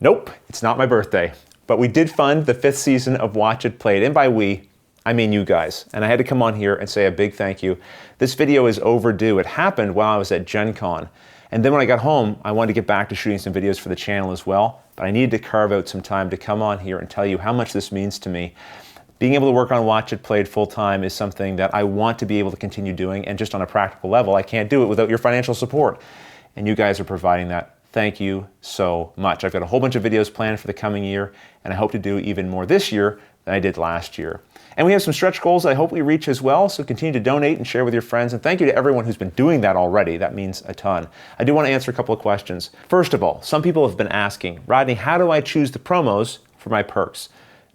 Nope, it's not my birthday. But we did fund the 5th season of Watch It Played, and by we, I mean you guys. And I had to come on here and say a big thank you. This video is overdue. It happened while I was at Gen Con. And then when I got home, I wanted to get back to shooting some videos for the channel as well. But I needed to carve out some time to come on here and tell you how much this means to me. Being able to work on Watch It Played full time is something that I want to be able to continue doing. And just on a practical level, I can't do it without your financial support. And you guys are providing that. Thank you so much. I've got a whole bunch of videos planned for the coming year, and I hope to do even more this year than I did last year. And we have some stretch goals I hope we reach as well, so continue to donate and share with your friends. And thank you to everyone who's been doing that already. That means a ton. I do want to answer a couple of questions. First of all, some people have been asking, Rodney, how do I choose the promos for my perks?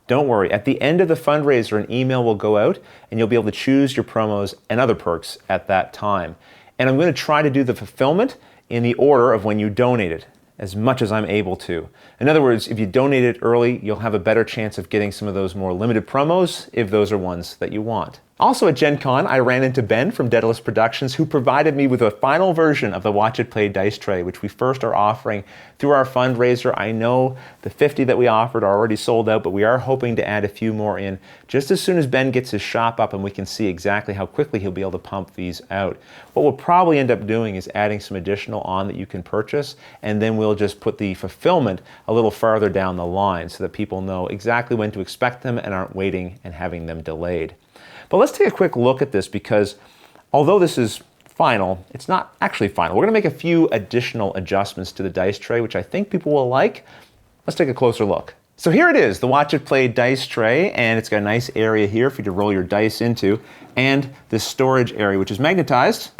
Don't worry, at the end of the fundraiser, an email will go out and you'll be able to choose your promos and other perks at that time. And I'm going to try to do the fulfillment in the order of when you donated, as much as I'm able to. In other words, if you donated early, you'll have a better chance of getting some of those more limited promos if those are ones that you want. Also at Gen Con, I ran into Ben from Daedalus Productions, who provided me with a final version of the Watch It Play dice tray, which we first are offering through our fundraiser. I know the 50 that we offered are already sold out, but we are hoping to add a few more in just as soon as Ben gets his shop up and we can see exactly how quickly he'll be able to pump these out. What we'll probably end up doing is adding some additional on that you can purchase, and then we'll just put the fulfillment a little farther down the line so that people know exactly when to expect them and aren't waiting and having them delayed. But let's take a quick look at this, because although this is final, it's not actually final. We're going to make a few additional adjustments to the dice tray, which I think people will like. Let's take a closer look. So here it is, the Watch It Play dice tray, and it's got a nice area here for you to roll your dice into, and this storage area, which is magnetized,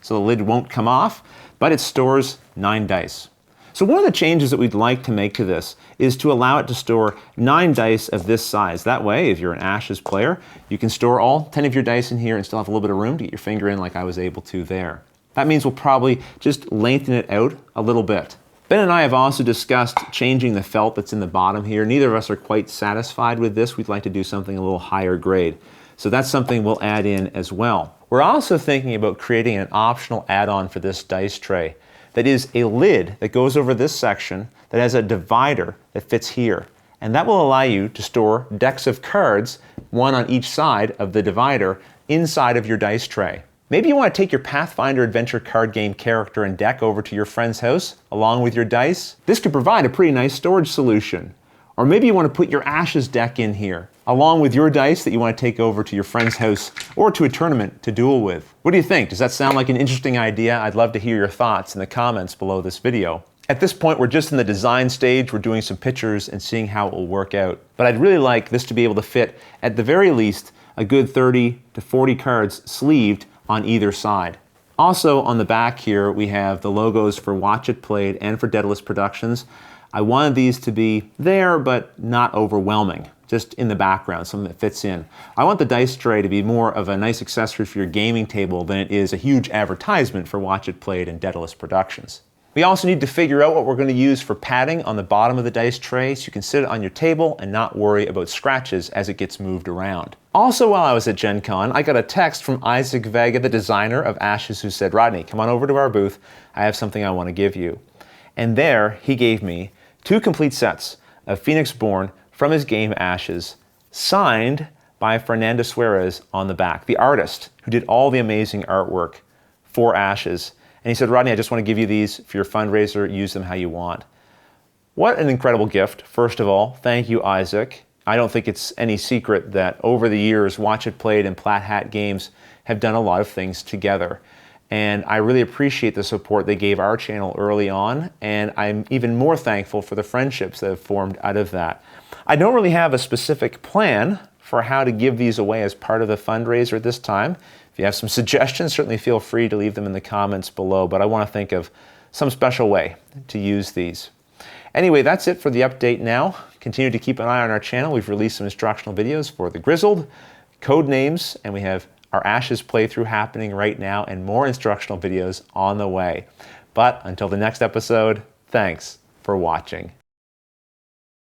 so the lid won't come off, but it stores 9 dice. So one of the changes that we'd like to make to this is to allow it to store 9 dice of this size. That way, if you're an Ashes player, you can store all 10 of your dice in here and still have a little bit of room to get your finger in like I was able to there. That means we'll probably just lengthen it out a little bit. Ben and I have also discussed changing the felt that's in the bottom here. Neither of us are quite satisfied with this. We'd like to do something a little higher grade. So that's something we'll add in as well. We're also thinking about creating an optional add-on for this dice tray that is a lid that goes over this section that has a divider that fits here. And that will allow you to store decks of cards, one on each side of the divider, inside of your dice tray. Maybe you want to take your Pathfinder Adventure card game character and deck over to your friend's house along with your dice. This could provide a pretty nice storage solution. Or maybe you want to put your Ashes deck in here, along with your dice that you want to take over to your friend's house or to a tournament to duel with. What do you think? Does that sound like an interesting idea? I'd love to hear your thoughts in the comments below this video. At this point, we're just in the design stage. We're doing some pictures and seeing how it will work out. But I'd really like this to be able to fit, at the very least, a good 30 to 40 cards sleeved on either side. Also on the back here, we have the logos for Watch It Played and for Daedalus Productions. I wanted these to be there, but not overwhelming, just in the background, something that fits in. I want the dice tray to be more of a nice accessory for your gaming table than it is a huge advertisement for Watch It Played and Daedalus Productions. We also need to figure out what we're going to use for padding on the bottom of the dice tray so you can sit it on your table and not worry about scratches as it gets moved around. Also, while I was at Gen Con, I got a text from Isaac Vega, the designer of Ashes, who said, Rodney, come on over to our booth. I have something I want to give you. And there, he gave me 2 complete sets of Phoenix Born from his game Ashes, signed by Fernando Suarez on the back, the artist who did all the amazing artwork for Ashes. And he said, Rodney, I just want to give you these for your fundraiser. Use them how you want. What an incredible gift. First of all, thank you, Isaac. I don't think it's any secret that over the years, Watch It Played and Platt Hat Games have done a lot of things together. And I really appreciate the support they gave our channel early on, and I'm even more thankful for the friendships that have formed out of that. I don't really have a specific plan for how to give these away as part of the fundraiser at this time. If you have some suggestions, certainly feel free to leave them in the comments below, but I want to think of some special way to use these. Anyway, that's it for the update now. Continue to keep an eye on our channel. We've released some instructional videos for the Grizzled, code names, and we have our Ashes playthrough happening right now and more instructional videos on the way. But until the next episode, thanks for watching.